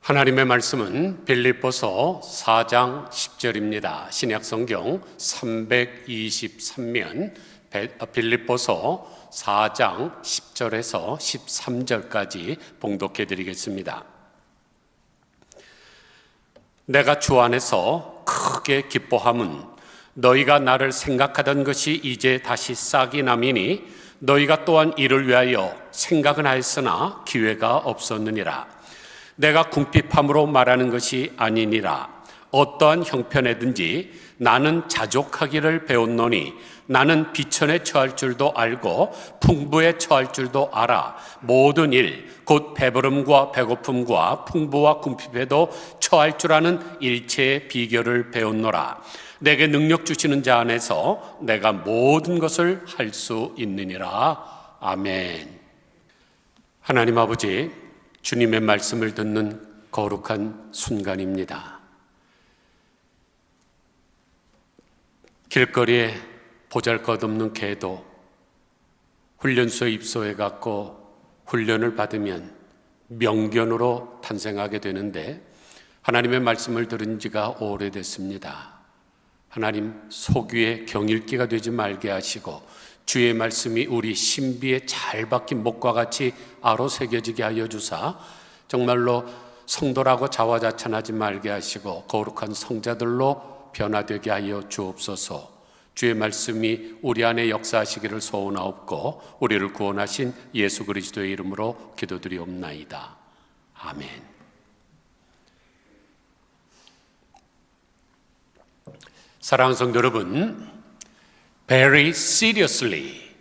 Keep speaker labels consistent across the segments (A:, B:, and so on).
A: 하나님의 말씀은 빌립보서 4장 10절입니다. 신약성경 323면 빌립보서 4장 10절에서 13절까지 봉독해 드리겠습니다. 내가 주 안에서 크게 기뻐함은 너희가 나를 생각하던 것이 이제 다시 싹이 남이니 너희가 또한 이를 위하여 생각은 하였으나 기회가 없었느니라. 내가 궁핍함으로 말하는 것이 아니니라. 어떠한 형편에든지 나는 자족하기를 배웠노니 나는 비천에 처할 줄도 알고 풍부에 처할 줄도 알아. 모든 일 곧 배부름과 배고픔과 풍부와 궁핍에도 처할 줄 아는 일체의 비결을 배웠노라. 내게 능력 주시는 자 안에서 내가 모든 것을 할 수 있느니라. 아멘. 하나님 아버지, 주님의 말씀을 듣는 거룩한 순간입니다. 길거리에 보잘것없는 개도 훈련소에 입소해 갖고 훈련을 받으면 명견으로 탄생하게 되는데 하나님의 말씀을 들은 지가 오래됐습니다. 하나님, 소귀의 경읽기가 되지 말게 하시고 주의 말씀이 우리 신비에 잘 박힌 목과 같이 아로 새겨지게 하여 주사 정말로 성도라고 자화자찬하지 말게 하시고 거룩한 성자들로 변화되게 하여 주옵소서. 주의 말씀이 우리 안에 역사하시기를 소원하옵고 우리를 구원하신 예수 그리스도의 이름으로 기도드리옵나이다. 아멘. 사랑하는 성도 여러분, Very seriously,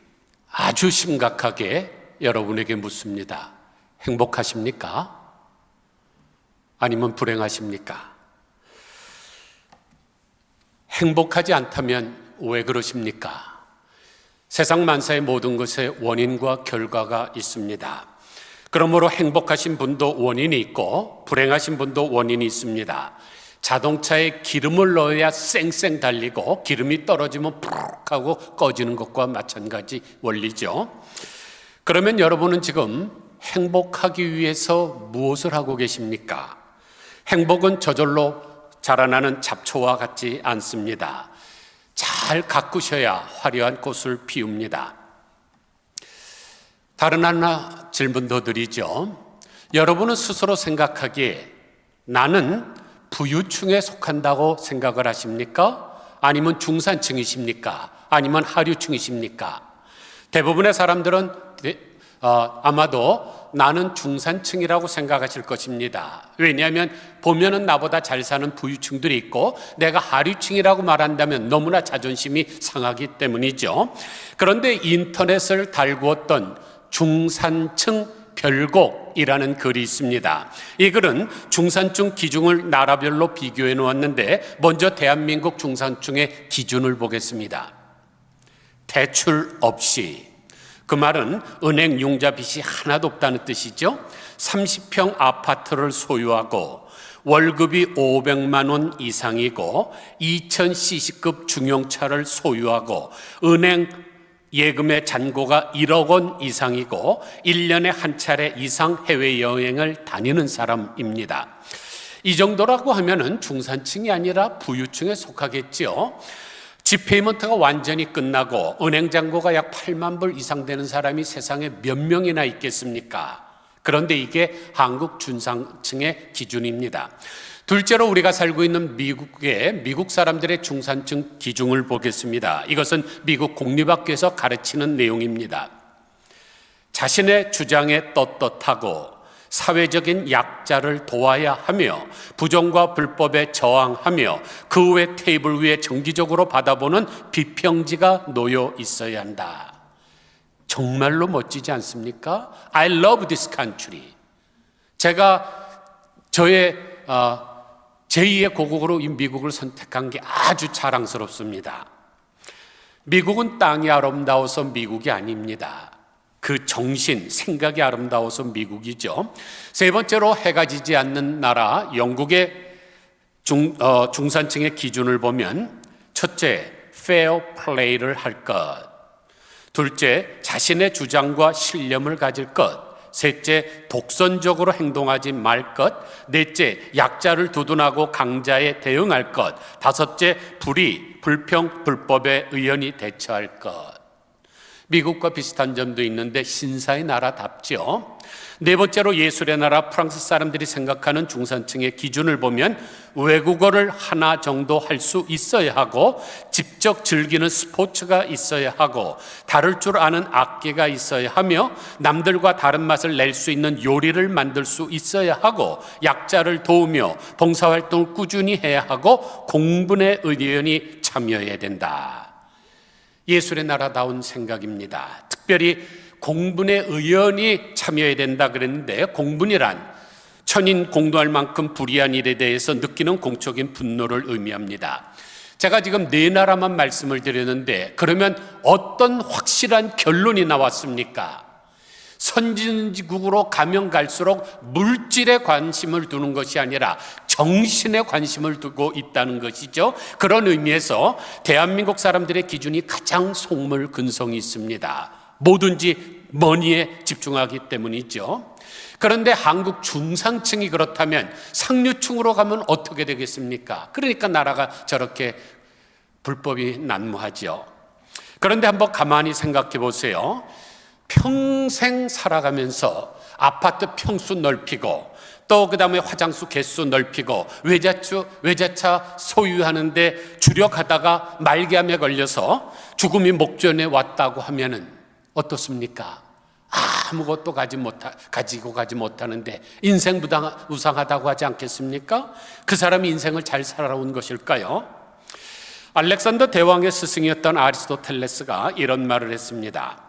A: 아주 심각하게 여러분에게 묻습니다. 행복하십니까? 아니면 불행하십니까? 행복하지 않다면 왜 그러십니까? 세상 만사의 모든 것에 원인과 결과가 있습니다. 그러므로 행복하신 분도 원인이 있고 불행하신 분도 원인이 있습니다. 자동차에 기름을 넣어야 쌩쌩 달리고 기름이 떨어지면 푸르륵 하고 꺼지는 것과 마찬가지 원리죠. 그러면 여러분은 지금 행복하기 위해서 무엇을 하고 계십니까? 행복은 저절로 자라나는 잡초와 같지 않습니다. 잘 가꾸셔야 화려한 꽃을 피웁니다. 다른 하나 질문 더 드리죠. 여러분은 스스로 생각하기에 나는 부유층에 속한다고 생각을 하십니까? 아니면 중산층이십니까? 아니면 하류층이십니까? 대부분의 사람들은 아마도 나는 중산층이라고 생각하실 것입니다. 왜냐하면 보면은 나보다 잘 사는 부유층들이 있고 내가 하류층이라고 말한다면 너무나 자존심이 상하기 때문이죠. 그런데 인터넷을 달구었던 중산층 별곡이라는 글이 있습니다. 이 글은 중산층 기준을 나라별로 비교해 놓았는데 먼저 대한민국 중산층의 기준을 보겠습니다. 대출 없이, 그 말은 은행 융자 빚이 하나도 없다는 뜻이죠. 30평 아파트를 소유하고 월급이 500만 원 이상이고 2000cc급 중형차를 소유하고 은행 예금의 잔고가 1억 원 이상이고 1년에 한 차례 이상 해외여행을 다니는 사람입니다. 이 정도라고 하면은 중산층이 아니라 부유층에 속하겠죠. 집페이먼트가 완전히 끝나고 은행 잔고가 약 8만 불 이상 되는 사람이 세상에 몇 명이나 있겠습니까? 그런데 이게 한국 중산층의 기준입니다. 둘째로 우리가 살고 있는 미국 사람들의 중산층 기준을 보겠습니다. 이것은 미국 공립학교에서 가르치는 내용입니다. 자신의 주장에 떳떳하고 사회적인 약자를 도와야 하며 부정과 불법에 저항하며 그 외 테이블 위에 정기적으로 받아보는 비평지가 놓여 있어야 한다. 정말로 멋지지 않습니까? I love this country. 제가 저의 제2의 고국으로 이 미국을 선택한 게 아주 자랑스럽습니다. 미국은 땅이 아름다워서 미국이 아닙니다. 그 정신, 생각이 아름다워서 미국이죠. 세 번째로 해가 지지 않는 나라 영국의 중산층의 기준을 보면 첫째, fair play를 할 것. 둘째, 자신의 주장과 신념을 가질 것. 셋째, 독선적으로 행동하지 말 것. 넷째, 약자를 두둔하고 강자에 대응할 것. 다섯째, 불의, 불평, 불법에 의연히 대처할 것. 미국과 비슷한 점도 있는데 신사의 나라답죠. 네 번째로 예술의 나라 프랑스 사람들이 생각하는 중산층의 기준을 보면 외국어를 하나 정도 할 수 있어야 하고, 직접 즐기는 스포츠가 있어야 하고, 다룰 줄 아는 악기가 있어야 하며, 남들과 다른 맛을 낼 수 있는 요리를 만들 수 있어야 하고, 약자를 도우며 봉사활동을 꾸준히 해야 하고, 공분에 의연히 참여해야 된다. 예술의 나라다운 생각입니다. 특별히 공분에 의연히 참여해야 된다 그랬는데, 공분이란 천인 공노할 만큼 불의한 일에 대해서 느끼는 공적인 분노를 의미합니다. 제가 지금 네 나라만 말씀을 드렸는데, 그러면 어떤 확실한 결론이 나왔습니까? 선진국으로 가면 갈수록 물질에 관심을 두는 것이 아니라 정신에 관심을 두고 있다는 것이죠. 그런 의미에서 대한민국 사람들의 기준이 가장 속물근성이 있습니다. 뭐든지 머니에 집중하기 때문이죠. 그런데 한국 중상층이 그렇다면 상류층으로 가면 어떻게 되겠습니까? 그러니까 나라가 저렇게 불법이 난무하죠. 그런데 한번 가만히 생각해 보세요. 평생 살아가면서 아파트 평수 넓히고, 또 그 다음에 화장실 개수 넓히고, 외제차 소유하는데 주력하다가 말기암에 걸려서 죽음이 목전에 왔다고 하면은 어떻습니까? 아무것도 가지고 가지 못하는데 인생 무상하다고 하지 않겠습니까? 그 사람이 인생을 잘 살아온 것일까요? 알렉산더 대왕의 스승이었던 아리스토텔레스가 이런 말을 했습니다.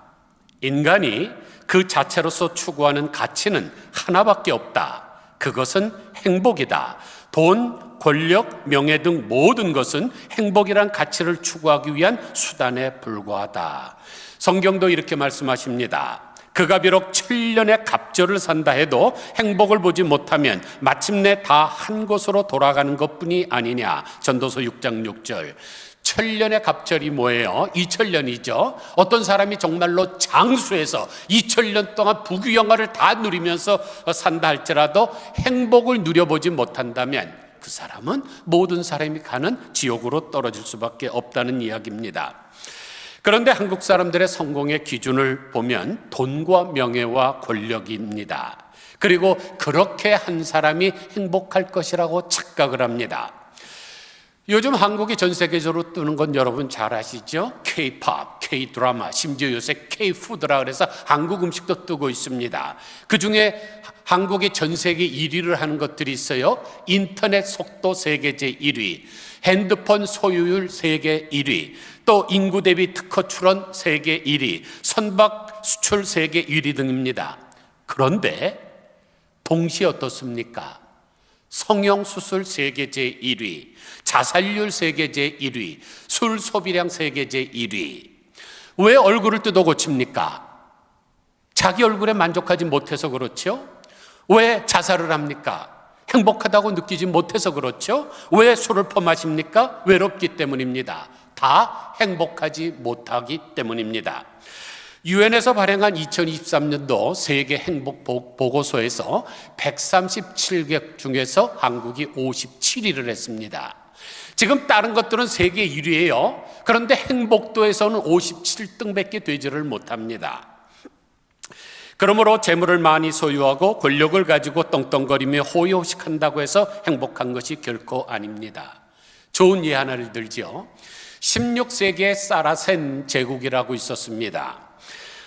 A: 인간이 그 자체로서 추구하는 가치는 하나밖에 없다. 그것은 행복이다. 돈, 권력, 명예 등 모든 것은 행복이란 가치를 추구하기 위한 수단에 불과하다. 성경도 이렇게 말씀하십니다. 그가 비록 천년의 갑절을 산다 해도 행복을 보지 못하면 마침내 다 한 곳으로 돌아가는 것뿐이 아니냐. 전도서 6장 6절. 천년의 갑절이 뭐예요? 2000년이죠. 어떤 사람이 정말로 장수해서 2000년 동안 부귀영화를 다 누리면서 산다 할지라도 행복을 누려보지 못한다면 그 사람은 모든 사람이 가는 지옥으로 떨어질 수밖에 없다는 이야기입니다. 그런데 한국 사람들의 성공의 기준을 보면 돈과 명예와 권력입니다. 그리고 그렇게 한 사람이 행복할 것이라고 착각을 합니다. 요즘 한국이 전 세계적으로 뜨는 건 여러분 잘 아시죠? K-팝, K-드라마, 심지어 요새 K-푸드라 그래서 한국 음식도 뜨고 있습니다. 그중에 한국이 전 세계 1위를 하는 것들이 있어요. 인터넷 속도 세계제 1위, 핸드폰 소유율 세계 1위, 또 인구 대비 특허 출원 세계 1위, 선박 수출 세계 1위 등입니다. 그런데 동시에 어떻습니까? 성형수술 세계 제1위, 자살률 세계 제1위, 술 소비량 세계 제1위. 왜 얼굴을 뜯어 고칩니까? 자기 얼굴에 만족하지 못해서 그렇죠? 왜 자살을 합니까? 행복하다고 느끼지 못해서 그렇죠? 왜 술을 퍼마십니까? 외롭기 때문입니다. 다 행복하지 못하기 때문입니다. 유엔에서 발행한 2023년도 세계 행복 보고서에서 137개 중에서 한국이 57위를 했습니다. 지금 다른 것들은 세계 1위예요. 그런데 행복도에서는 57등밖에 되지를 못합니다. 그러므로 재물을 많이 소유하고 권력을 가지고 떵떵거리며 호의호식한다고 해서 행복한 것이 결코 아닙니다. 좋은 예 하나를 들지요. 16세기에 사라센 제국이라고 있었습니다.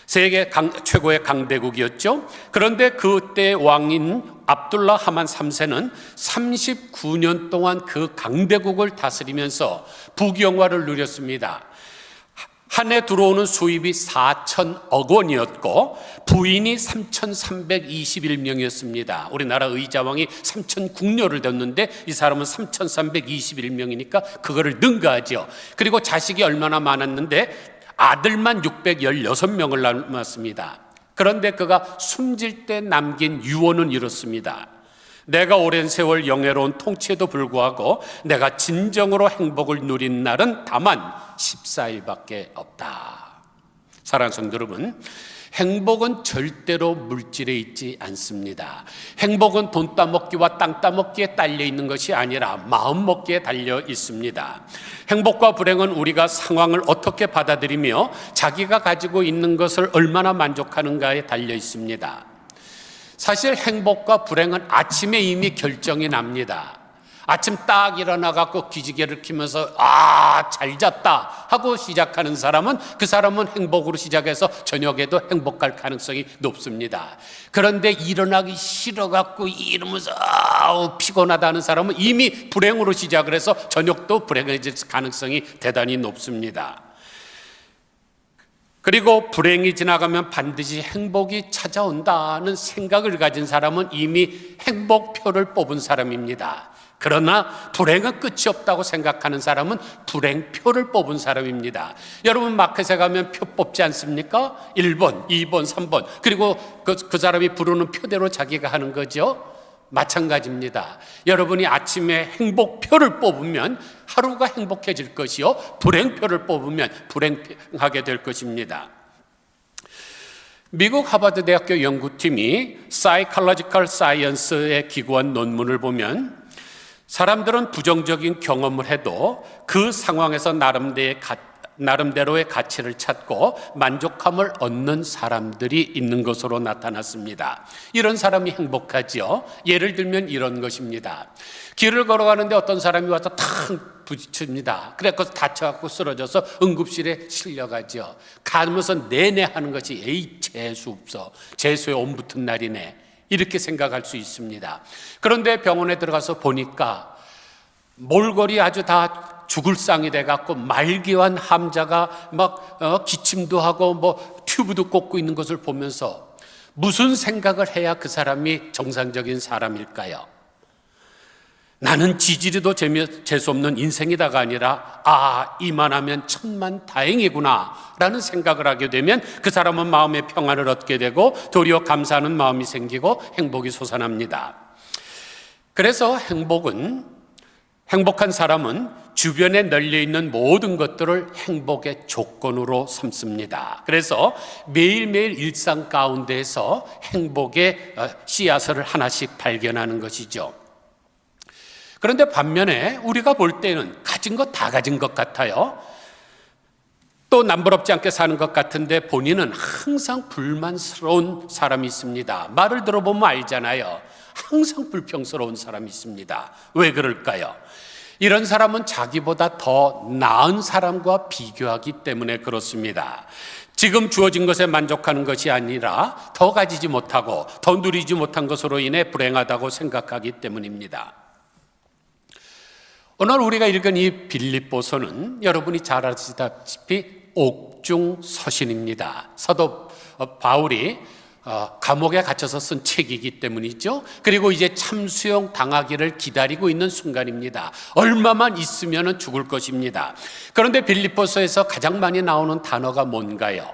A: 세계 최고의 강대국이었죠. 그런데 그때 왕인 압둘라 하만 3세는 39년 동안 그 강대국을 다스리면서 부귀영화를 누렸습니다. 한 해 들어오는 수입이 4천억 원이었고 부인이 3,321명이었습니다. 우리나라 의자왕이 3,000궁녀를 뒀는데 이 사람은 3,321명이니까 그거를 능가하죠. 그리고 자식이 얼마나 많았는데 아들만 616명을 낳았습니다. 그런데 그가 숨질 때 남긴 유언은 이렇습니다. 내가 오랜 세월 영예로운 통치에도 불구하고 내가 진정으로 행복을 누린 날은 다만 14일밖에 없다. 사랑하는 성도 여러분, 행복은 절대로 물질에 있지 않습니다. 행복은 돈 따먹기와 땅 따먹기에 딸려 있는 것이 아니라 마음 먹기에 달려 있습니다. 행복과 불행은 우리가 상황을 어떻게 받아들이며 자기가 가지고 있는 것을 얼마나 만족하는가에 달려 있습니다. 사실 행복과 불행은 아침에 이미 결정이 납니다. 아침 딱 일어나갖고 기지개를 켜면서 잘 잤다 하고 시작하는 사람은 그 사람은 행복으로 시작해서 저녁에도 행복할 가능성이 높습니다. 그런데 일어나기 싫어갖고 이러면서 피곤하다는 사람은 이미 불행으로 시작을 해서 저녁도 불행해질 가능성이 대단히 높습니다. 그리고 불행이 지나가면 반드시 행복이 찾아온다는 생각을 가진 사람은 이미 행복표를 뽑은 사람입니다. 그러나 불행은 끝이 없다고 생각하는 사람은 불행표를 뽑은 사람입니다. 여러분 마켓에 가면 표 뽑지 않습니까? 1번, 2번, 3번 그리고 그 사람이 부르는 표대로 자기가 하는 거죠. 마찬가지입니다. 여러분이 아침에 행복표를 뽑으면 하루가 행복해질 것이요, 불행표를 뽑으면 불행하게 될 것입니다. 미국 하버드 대학교 연구팀이 Psychological Science에 기고한 논문을 보면 사람들은 부정적인 경험을 해도 그 상황에서 나름대로의 가치를 찾고 만족감을 얻는 사람들이 있는 것으로 나타났습니다. 이런 사람이 행복하지요. 예를 들면 이런 것입니다. 길을 걸어가는데 어떤 사람이 와서 탁 부딪힙니다. 그래서 다쳐갖고 쓰러져서 응급실에 실려가죠. 가면서 내내 하는 것이 에이 재수 없어, 재수에 온 붙은 날이네, 이렇게 생각할 수 있습니다. 그런데 병원에 들어가서 보니까 몰골이 아주 다 죽을 상이 돼갖고 말기환 함자가 막 기침도 하고 튜브도 꽂고 있는 것을 보면서 무슨 생각을 해야 그 사람이 정상적인 사람일까요? 나는 지지리도 재수없는 인생이다가 아니라 이만하면 천만 다행이구나 라는 생각을 하게 되면 그 사람은 마음의 평안을 얻게 되고 도리어 감사하는 마음이 생기고 행복이 솟아납니다. 그래서 행복한 사람은 주변에 널려있는 모든 것들을 행복의 조건으로 삼습니다. 그래서 매일매일 일상 가운데에서 행복의 씨앗을 하나씩 발견하는 것이죠. 그런데 반면에 우리가 볼 때는 가진 것 다 가진 것 같아요. 또 남부럽지 않게 사는 것 같은데 본인은 항상 불만스러운 사람이 있습니다. 말을 들어보면 알잖아요. 항상 불평스러운 사람이 있습니다. 왜 그럴까요? 이런 사람은 자기보다 더 나은 사람과 비교하기 때문에 그렇습니다. 지금 주어진 것에 만족하는 것이 아니라 더 가지지 못하고 더 누리지 못한 것으로 인해 불행하다고 생각하기 때문입니다. 오늘 우리가 읽은 이 빌립보서는 여러분이 잘 아시다시피 옥중서신입니다. 사도 바울이 감옥에 갇혀서 쓴 책이기 때문이죠. 그리고 이제 참수형 당하기를 기다리고 있는 순간입니다. 얼마만 있으면 죽을 것입니다. 그런데 빌립보서에서 가장 많이 나오는 단어가 뭔가요?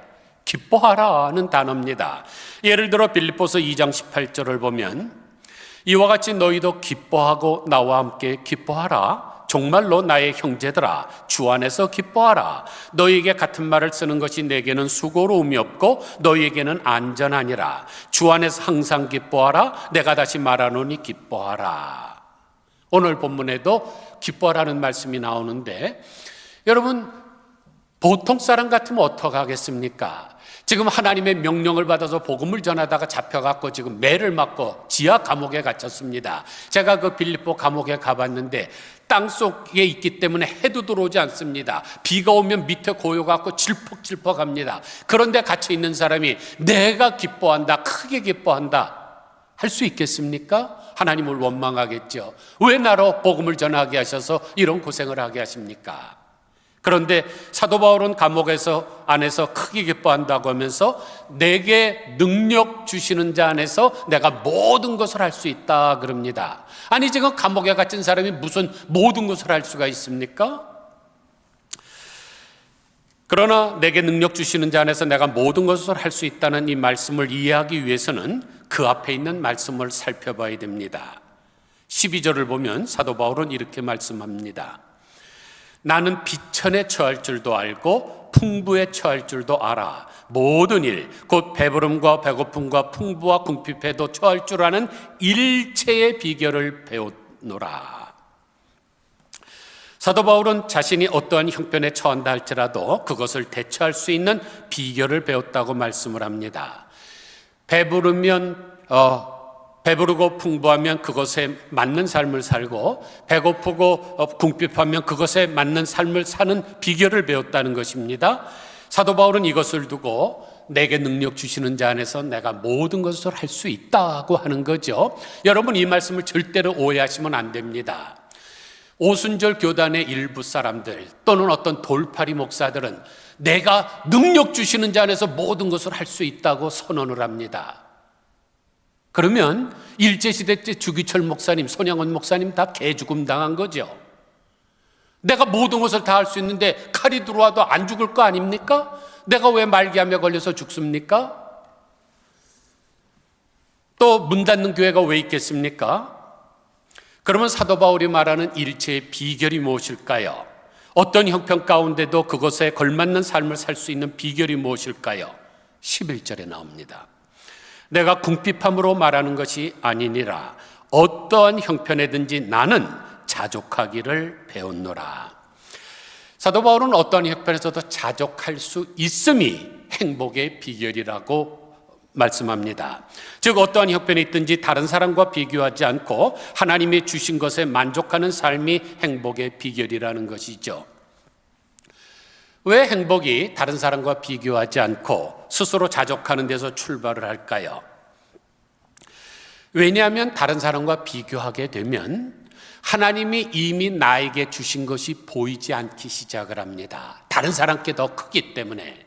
A: 기뻐하라는 단어입니다. 예를 들어 빌립보서 2장 18절을 보면 이와 같이 너희도 기뻐하고 나와 함께 기뻐하라. 정말로 나의 형제들아, 주 안에서 기뻐하라. 너희에게 같은 말을 쓰는 것이 내게는 수고로움이 없고 너희에게는 안전하니라. 주 안에서 항상 기뻐하라. 내가 다시 말하노니 기뻐하라. 오늘 본문에도 기뻐하라는 말씀이 나오는데 여러분 보통 사람 같으면 어떻게 하겠습니까? 지금 하나님의 명령을 받아서 복음을 전하다가 잡혀갖고 지금 매를 맞고 지하 감옥에 갇혔습니다. 제가 그 빌립보 감옥에 가봤는데 땅속에 있기 때문에 해도 들어오지 않습니다. 비가 오면 밑에 고여갖고 질퍽질퍽합니다. 그런데 갇혀있는 사람이 내가 기뻐한다, 크게 기뻐한다 할 수 있겠습니까? 하나님을 원망하겠죠. 왜 나로 복음을 전하게 하셔서 이런 고생을 하게 하십니까? 그런데 사도 바울은 감옥에서 안에서 크게 기뻐한다고 하면서 내게 능력 주시는 자 안에서 내가 모든 것을 할 수 있다 그럽니다. 아니 지금 감옥에 갇힌 사람이 무슨 모든 것을 할 수가 있습니까? 그러나 내게 능력 주시는 자 안에서 내가 모든 것을 할 수 있다는 이 말씀을 이해하기 위해서는 그 앞에 있는 말씀을 살펴봐야 됩니다. 12절을 보면 사도 바울은 이렇게 말씀합니다. 나는 비천에 처할 줄도 알고 풍부에 처할 줄도 알아. 모든 일, 곧 배부름과 배고픔과 풍부와 궁핍에도 처할 줄 아는 일체의 비결을 배웠노라. 사도 바울은 자신이 어떠한 형편에 처한다 할지라도 그것을 대처할 수 있는 비결을 배웠다고 말씀을 합니다. 배부르고 풍부하면 그것에 맞는 삶을 살고, 배고프고 궁핍하면 그것에 맞는 삶을 사는 비결을 배웠다는 것입니다. 사도 바울은 이것을 두고 내게 능력 주시는 자 안에서 내가 모든 것을 할 수 있다고 하는 거죠. 여러분, 이 말씀을 절대로 오해하시면 안 됩니다. 오순절 교단의 일부 사람들 또는 어떤 돌팔이 목사들은 내가 능력 주시는 자 안에서 모든 것을 할 수 있다고 선언을 합니다. 그러면 일제시대 때 주기철 목사님, 손양원 목사님 다 개죽음 당한 거죠. 내가 모든 것을 다 할 수 있는데 칼이 들어와도 안 죽을 거 아닙니까? 내가 왜 말기암에 걸려서 죽습니까? 또 문 닫는 교회가 왜 있겠습니까? 그러면 사도 바울이 말하는 일체의 비결이 무엇일까요? 어떤 형편 가운데도 그것에 걸맞는 삶을 살 수 있는 비결이 무엇일까요? 11절에 나옵니다. 내가 궁핍함으로 말하는 것이 아니니라. 어떠한 형편에든지 나는 자족하기를 배웠노라. 사도 바울은 어떠한 형편에서도 자족할 수 있음이 행복의 비결이라고 말씀합니다. 즉 어떠한 형편이 있든지 다른 사람과 비교하지 않고 하나님이 주신 것에 만족하는 삶이 행복의 비결이라는 것이죠. 왜 행복이 다른 사람과 비교하지 않고 스스로 자족하는 데서 출발을 할까요? 왜냐하면 다른 사람과 비교하게 되면 하나님이 이미 나에게 주신 것이 보이지 않기 시작을 합니다. 다른 사람께 더 크기 때문에.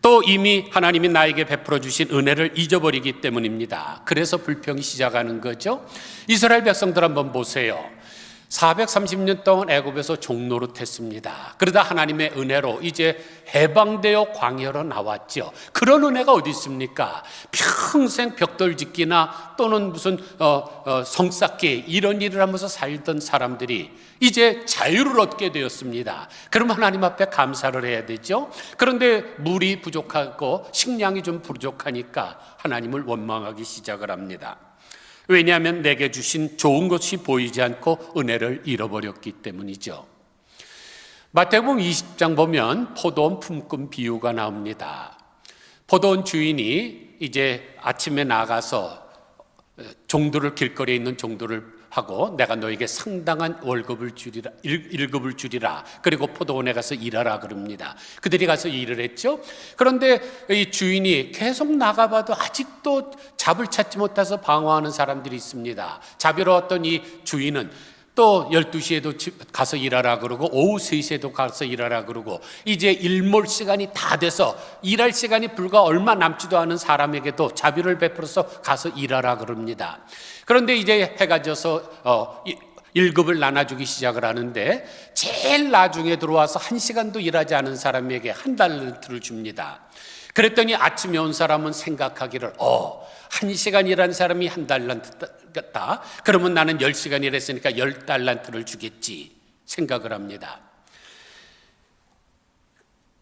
A: 또 이미 하나님이 나에게 베풀어 주신 은혜를 잊어버리기 때문입니다. 그래서 불평이 시작하는 거죠. 이스라엘 백성들 한번 보세요. 430년 동안 애굽에서 종노릇했습니다. 그러다 하나님의 은혜로 이제 해방되어 광야로 나왔죠. 그런 은혜가 어디 있습니까? 평생 벽돌 짓기나 또는 무슨 성 쌓기 이런 일을 하면서 살던 사람들이 이제 자유를 얻게 되었습니다. 그럼 하나님 앞에 감사를 해야 되죠. 그런데 물이 부족하고 식량이 좀 부족하니까 하나님을 원망하기 시작을 합니다. 왜냐하면 내게 주신 좋은 것이 보이지 않고 은혜를 잃어버렸기 때문이죠. 마태복음 20장 보면 포도원 품꾼 비유가 나옵니다. 포도원 주인이 이제 아침에 나가서 종들을, 길거리에 있는 종들을 하고 내가 너에게 상당한 월급을 주리라, 1급을 주리라. 그리고 포도원에 가서 일하라 그럽니다. 그들이 가서 일을 했죠. 그런데 이 주인이 계속 나가봐도 아직도 잡을 찾지 못해서 방황하는 사람들이 있습니다. 잡으러 왔던 이 주인은 또 12시에도 가서 일하라 그러고 오후 3시에도 가서 일하라 그러고 이제 일몰 시간이 다 돼서 일할 시간이 불과 얼마 남지도 않은 사람에게도 자비를 베풀어서 가서 일하라 그럽니다. 그런데 이제 해가 져서 1급을 나눠주기 시작을 하는데 제일 나중에 들어와서 1시간도 일하지 않은 사람에게 1달란트를 줍니다. 그랬더니 아침에 온 사람은 생각하기를 1시간 일한 사람이 1달란트다. 그러면 나는 10시간 일했으니까 10달란트를 주겠지 생각을 합니다.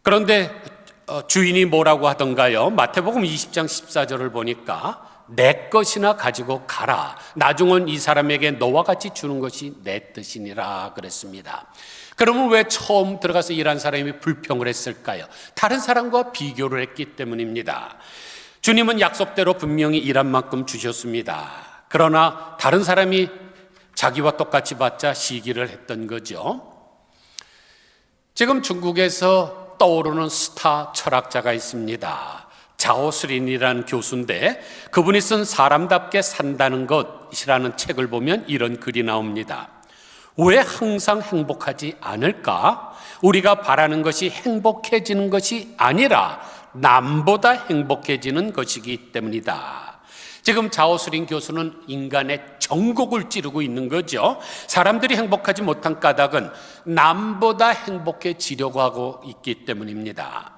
A: 그런데 주인이 뭐라고 하던가요? 마태복음 20장 14절을 보니까 내 것이나 가지고 가라. 나중은 이 사람에게 너와 같이 주는 것이 내 뜻이니라 그랬습니다. 그러면 왜 처음 들어가서 일한 사람이 불평을 했을까요? 다른 사람과 비교를 했기 때문입니다. 주님은 약속대로 분명히 일한 만큼 주셨습니다. 그러나 다른 사람이 자기와 똑같이 받자 시기를 했던 거죠. 지금 중국에서 떠오르는 스타 철학자가 있습니다. 자오스린이라는 교수인데 그분이 쓴 사람답게 산다는 것이라는 책을 보면 이런 글이 나옵니다. 왜 항상 행복하지 않을까? 우리가 바라는 것이 행복해지는 것이 아니라 남보다 행복해지는 것이기 때문이다. 지금 자오스린 교수는 인간의 정곡을 찌르고 있는 거죠. 사람들이 행복하지 못한 까닭은 남보다 행복해지려고 하고 있기 때문입니다.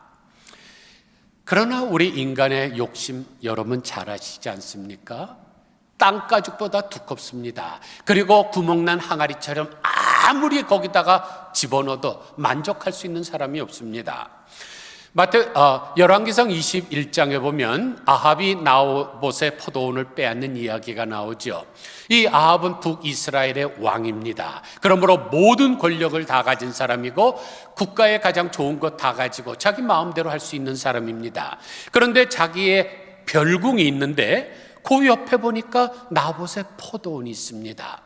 A: 그러나 우리 인간의 욕심 여러분 잘 아시지 않습니까? 땅가죽보다 두껍습니다. 그리고 구멍난 항아리처럼 아무리 거기다가 집어넣어도 만족할 수 있는 사람이 없습니다. 열왕기상 21장에 보면 아합이 나봇의 포도원을 빼앗는 이야기가 나오죠. 이 아합은 북이스라엘의 왕입니다. 그러므로 모든 권력을 다 가진 사람이고 국가의 가장 좋은 것 다 가지고 자기 마음대로 할 수 있는 사람입니다. 그런데 자기의 별궁이 있는데 그 옆에 보니까 나봇의 포도원이 있습니다.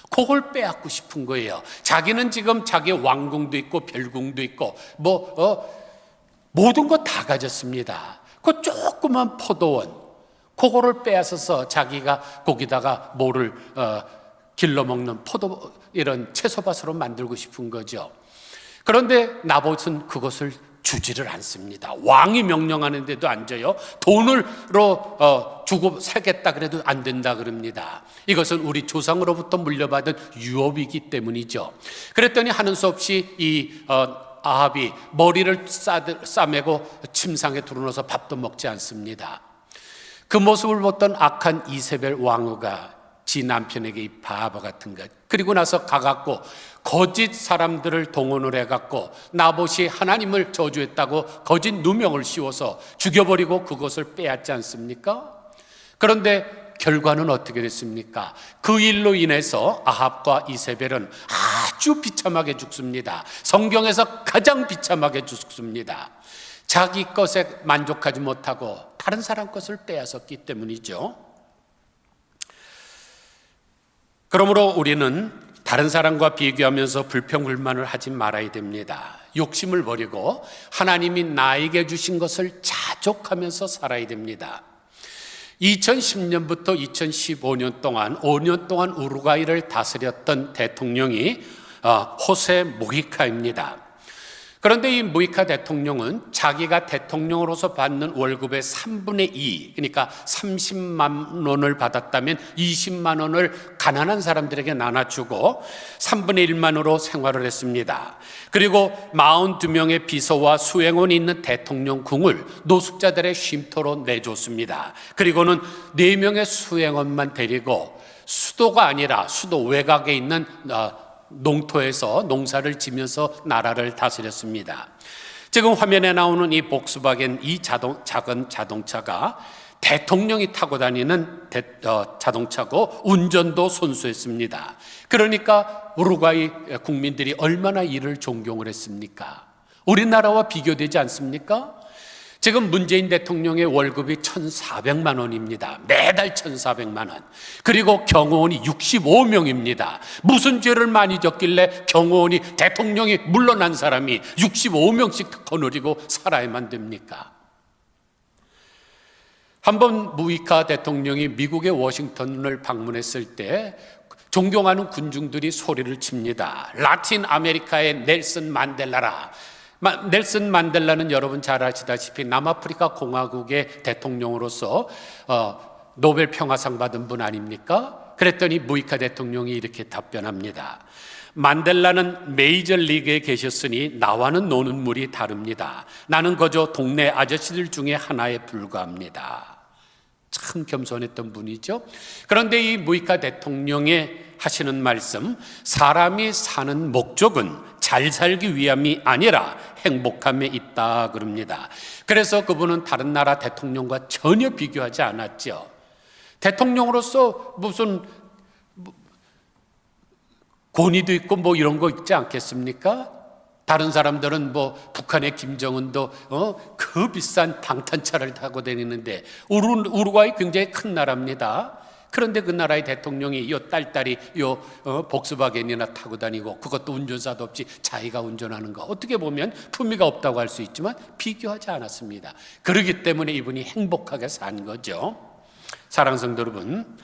A: 그걸 빼앗고 싶은 거예요. 자기는 지금 자기 왕궁도 있고 별궁도 있고 모든 것 다 가졌습니다. 그 조그만 포도원, 그거를 빼앗아서 자기가 거기다가 뭐를 길러먹는 이런 채소밭으로 만들고 싶은 거죠. 그런데 나봇은 그것을 주지를 않습니다. 왕이 명령하는데도 앉아요. 돈으로 주고 살겠다 그래도 안 된다 그럽니다. 이것은 우리 조상으로부터 물려받은 유업이기 때문이죠. 그랬더니 하는 수 없이 이 아합이 머리를 싸매고 침상에 두르러서 밥도 먹지 않습니다. 그 모습을 보던 악한 이세벨 왕후가 지 남편에게 이 바보 같은 것, 그리고 나서 가갖고 거짓 사람들을 동원을 해갖고 나봇이 하나님을 저주했다고 거짓 누명을 씌워서 죽여버리고 그것을 빼앗지 않습니까? 그런데 결과는 어떻게 됐습니까? 그 일로 인해서 아합과 이세벨은 아주 비참하게 죽습니다. 성경에서 가장 비참하게 죽습니다. 자기 것에 만족하지 못하고 다른 사람 것을 빼앗았기 때문이죠. 그러므로 우리는 다른 사람과 비교하면서 불평불만을 하지 말아야 됩니다. 욕심을 버리고 하나님이 나에게 주신 것을 자족하면서 살아야 됩니다. 2010년부터 2015년 동안 5년 동안 우루과이를 다스렸던 대통령이 호세 무히카입니다. 그런데 이 무히카 대통령은 자기가 대통령으로서 받는 월급의 3분의 2, 그러니까 30만 원을 받았다면 20만 원을 가난한 사람들에게 나눠주고 3분의 1만으로 생활을 했습니다. 그리고 42명의 비서와 수행원이 있는 대통령궁을 노숙자들의 쉼터로 내줬습니다. 그리고는 4명의 수행원만 데리고 수도가 아니라 수도 외곽에 있는 농토에서 농사를 지면서 나라를 다스렸습니다. 지금 화면에 나오는 이 복스바겐 이 작은 자동차가 대통령이 타고 다니는 자동차고 운전도 손수했습니다. 그러니까 우루과이 국민들이 얼마나 이를 존경을 했습니까? 우리나라와 비교되지 않습니까? 지금 문재인 대통령의 월급이 1,400만 원입니다. 매달 1,400만 원. 그리고 경호원이 65명입니다. 무슨 죄를 많이 졌길래 경호원이 대통령이 물러난 사람이 65명씩 거느리고 살아야만 됩니까? 한번 무히카 대통령이 미국의 워싱턴을 방문했을 때 존경하는 군중들이 소리를 칩니다. 라틴 아메리카의 넬슨 만델라라. 넬슨 만델라는 여러분 잘 아시다시피 남아프리카 공화국의 대통령으로서 노벨 평화상 받은 분 아닙니까? 그랬더니 무히카 대통령이 이렇게 답변합니다. 만델라는 메이저리그에 계셨으니 나와는 노는 물이 다릅니다. 나는 그저 동네 아저씨들 중에 하나에 불과합니다. 참 겸손했던 분이죠. 그런데 이 무히카 대통령의 하시는 말씀, 사람이 사는 목적은 잘 살기 위함이 아니라 행복함에 있다 그럽니다. 그래서 그분은 다른 나라 대통령과 전혀 비교하지 않았죠. 대통령으로서 무슨 권위도 있고 뭐 이런 거 있지 않겠습니까? 다른 사람들은 뭐 북한의 김정은도 그 비싼 방탄차를 타고 다니는데 우루과이 굉장히 큰 나라입니다. 그런데 그 나라의 대통령이 요 딸딸이 복스바겐이나 타고 다니고 그것도 운전사도 없이 자기가 운전하는 거, 어떻게 보면 품위가 없다고 할 수 있지만 비교하지 않았습니다. 그렇기 때문에 이분이 행복하게 산 거죠. 사랑하는 성도 여러분,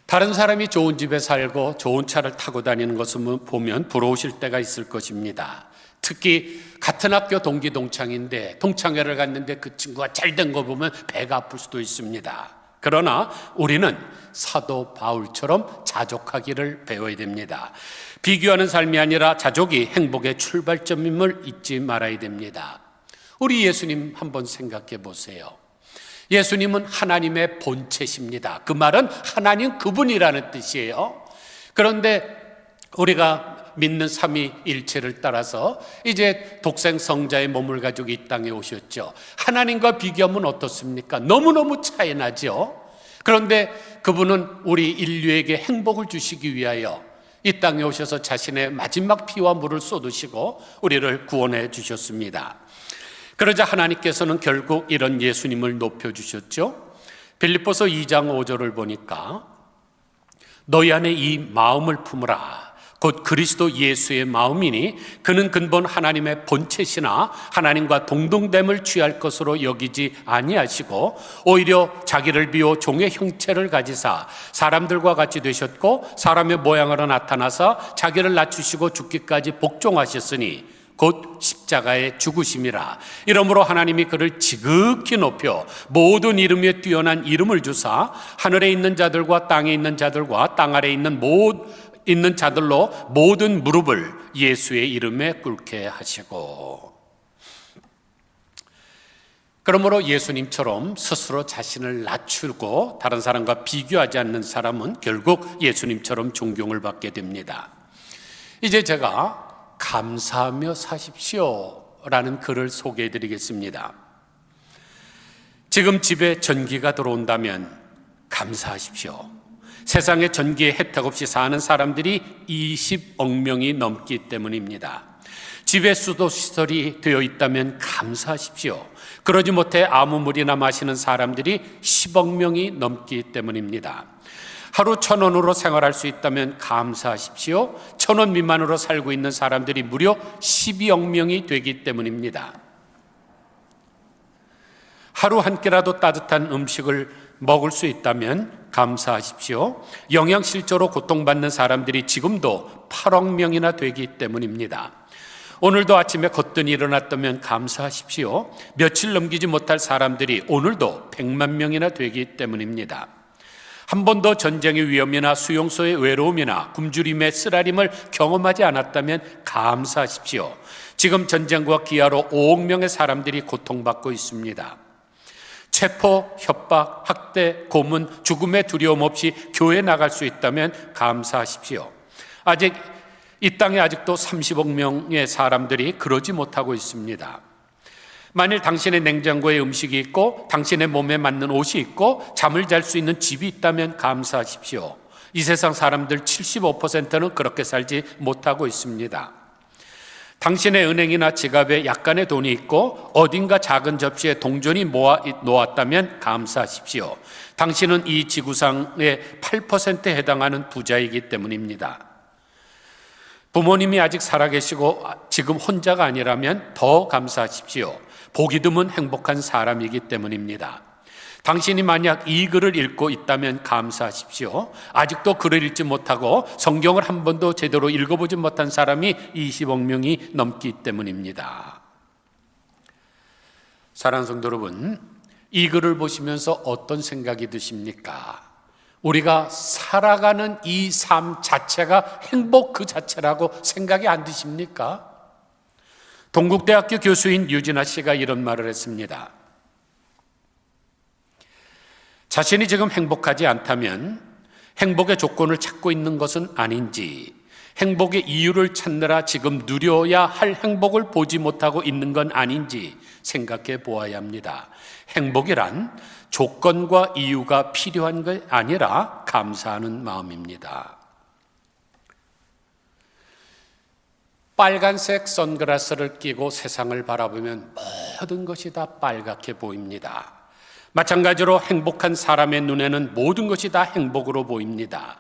A: 다른 사람이 좋은 집에 살고 좋은 차를 타고 다니는 것을 보면 부러우실 때가 있을 것입니다. 특히 같은 학교 동기 동창인데 동창회를 갔는데 그 친구가 잘된 거 보면 배가 아플 수도 있습니다. 그러나 우리는 사도 바울처럼 자족하기를 배워야 됩니다. 비교하는 삶이 아니라 자족이 행복의 출발점임을 잊지 말아야 됩니다. 우리 예수님 한번 생각해 보세요. 예수님은 하나님의 본체십니다. 그 말은 하나님 그분이라는 뜻이에요. 그런데 우리가 믿는 삼위일체를 따라서 이제 독생 성자의 몸을 가지고 이 땅에 오셨죠. 하나님과 비교하면 어떻습니까? 너무너무 차이 나죠. 그런데 그분은 우리 인류에게 행복을 주시기 위하여 이 땅에 오셔서 자신의 마지막 피와 물을 쏟으시고 우리를 구원해 주셨습니다. 그러자 하나님께서는 결국 이런 예수님을 높여주셨죠. 빌립보서 2장 5절을 보니까 너희 안에 이 마음을 품으라. 곧 그리스도 예수의 마음이니 그는 근본 하나님의 본체시나 하나님과 동등됨을 취할 것으로 여기지 아니하시고 오히려 자기를 비워 종의 형체를 가지사 사람들과 같이 되셨고 사람의 모양으로 나타나사 자기를 낮추시고 죽기까지 복종하셨으니 곧 십자가의 죽으심이라. 이러므로 하나님이 그를 지극히 높여 모든 이름에 뛰어난 이름을 주사 하늘에 있는 자들과 땅에 있는 자들과 땅 아래에 있는 자들로 모든 무릎을 예수의 이름에 꿇게 하시고. 그러므로 예수님처럼 스스로 자신을 낮추고 다른 사람과 비교하지 않는 사람은 결국 예수님처럼 존경을 받게 됩니다. 이제 제가 감사하며 사십시오 라는 글을 소개해 드리겠습니다. 지금 집에 전기가 들어온다면 감사하십시오. 세상에 전기에 혜택 없이 사는 사람들이 20억 명이 넘기 때문입니다. 집에 수도시설이 되어 있다면 감사하십시오. 그러지 못해 아무 물이나 마시는 사람들이 10억 명이 넘기 때문입니다. 하루 1,000원으로 생활할 수 있다면 감사하십시오. 1,000원 미만으로 살고 있는 사람들이 무려 12억 명이 되기 때문입니다. 하루 한 끼라도 따뜻한 음식을 먹을 수 있다면 감사하십시오. 영양실조로 고통받는 사람들이 지금도 8억 명이나 되기 때문입니다. 오늘도 아침에 거뜬히 일어났다면 감사하십시오. 며칠 넘기지 못할 사람들이 오늘도 100만 명이나 되기 때문입니다. 한 번도 전쟁의 위험이나 수용소의 외로움이나 굶주림의 쓰라림을 경험하지 않았다면 감사하십시오. 지금 전쟁과 기아로 5억 명의 사람들이 고통받고 있습니다. 체포, 협박, 학대, 고문, 죽음의 두려움 없이 교회 나갈 수 있다면 감사하십시오. 아직 이 땅에 아직도 30억 명의 사람들이 그러지 못하고 있습니다. 만일 당신의 냉장고에 음식이 있고 당신의 몸에 맞는 옷이 있고 잠을 잘 수 있는 집이 있다면 감사하십시오. 이 세상 사람들 75%는 그렇게 살지 못하고 있습니다. 당신의 은행이나 지갑에 약간의 돈이 있고 어딘가 작은 접시에 동전이 모아 놓았다면 감사하십시오. 당신은 이 지구상의 8%에 해당하는 부자이기 때문입니다. 부모님이 아직 살아계시고 지금 혼자가 아니라면 더 감사하십시오. 보기 드문 행복한 사람이기 때문입니다. 당신이 만약 이 글을 읽고 있다면 감사하십시오. 아직도 글을 읽지 못하고 성경을 한 번도 제대로 읽어보지 못한 사람이 20억 명이 넘기 때문입니다. 사랑하는 성도 여러분, 이 글을 보시면서 어떤 생각이 드십니까? 우리가 살아가는 이 삶 자체가 행복 그 자체라고 생각이 안 드십니까? 동국대학교 교수인 유진아 씨가 이런 말을 했습니다. 자신이 지금 행복하지 않다면 행복의 조건을 찾고 있는 것은 아닌지, 행복의 이유를 찾느라 지금 누려야 할 행복을 보지 못하고 있는 건 아닌지 생각해 보아야 합니다. 행복이란 조건과 이유가 필요한 게 아니라 감사하는 마음입니다. 빨간색 선글라스를 끼고 세상을 바라보면 모든 것이 다 빨갛게 보입니다. 마찬가지로 행복한 사람의 눈에는 모든 것이 다 행복으로 보입니다.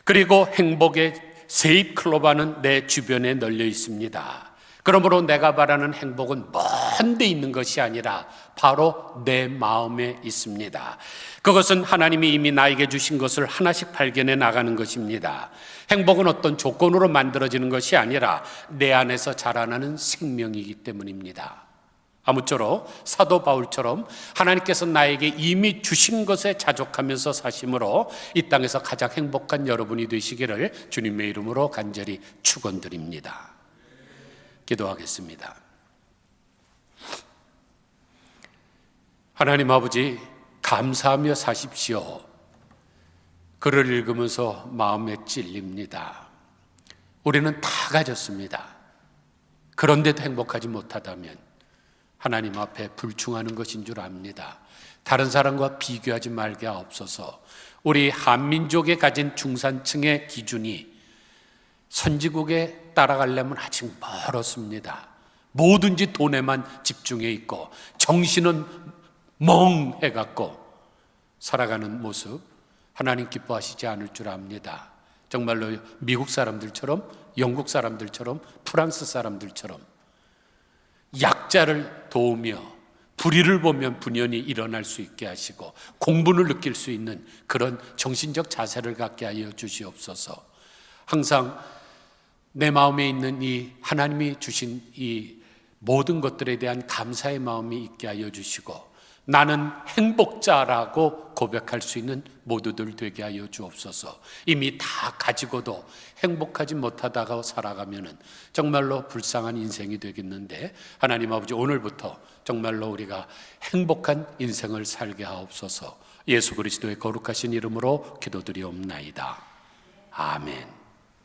A: 그리고 행복의 세입 클로바는 내 주변에 널려 있습니다. 그러므로 내가 바라는 행복은 먼 데 있는 것이 아니라 바로 내 마음에 있습니다. 그것은 하나님이 이미 나에게 주신 것을 하나씩 발견해 나가는 것입니다. 행복은 어떤 조건으로 만들어지는 것이 아니라 내 안에서 자라나는 생명이기 때문입니다. 아무쪼록 사도 바울처럼 하나님께서 나에게 이미 주신 것에 자족하면서 사심으로 이 땅에서 가장 행복한 여러분이 되시기를 주님의 이름으로 간절히 축원드립니다. 기도하겠습니다. 하나님 아버지, 감사하며 사십시오. 글을 읽으면서 마음에 찔립니다. 우리는 다 가졌습니다. 그런데도 행복하지 못하다면 하나님 앞에 불충하는 것인 줄 압니다. 다른 사람과 비교하지 말게 하옵소서. 우리 한민족에 가진 중산층의 기준이 선진국에 따라가려면 아직 멀었습니다. 뭐든지 돈에만 집중해 있고 정신은 멍해갖고 살아가는 모습, 하나님 기뻐하시지 않을 줄 압니다. 정말로 미국 사람들처럼, 영국 사람들처럼, 프랑스 사람들처럼 약자를 도우며 불의를 보면 분연히 일어날 수 있게 하시고 공분을 느낄 수 있는 그런 정신적 자세를 갖게 하여 주시옵소서. 항상 내 마음에 있는 이 하나님이 주신 이 모든 것들에 대한 감사의 마음이 있게 하여 주시고 나는 행복자라고 고백할 수 있는 모두들 되게 하여 주옵소서. 이미 다 가지고도 행복하지 못하다가 살아가면은 정말로 불쌍한 인생이 되겠는데, 하나님 아버지, 오늘부터 정말로 우리가 행복한 인생을 살게 하옵소서. 예수 그리스도의 거룩하신 이름으로 기도드리옵나이다. 아멘.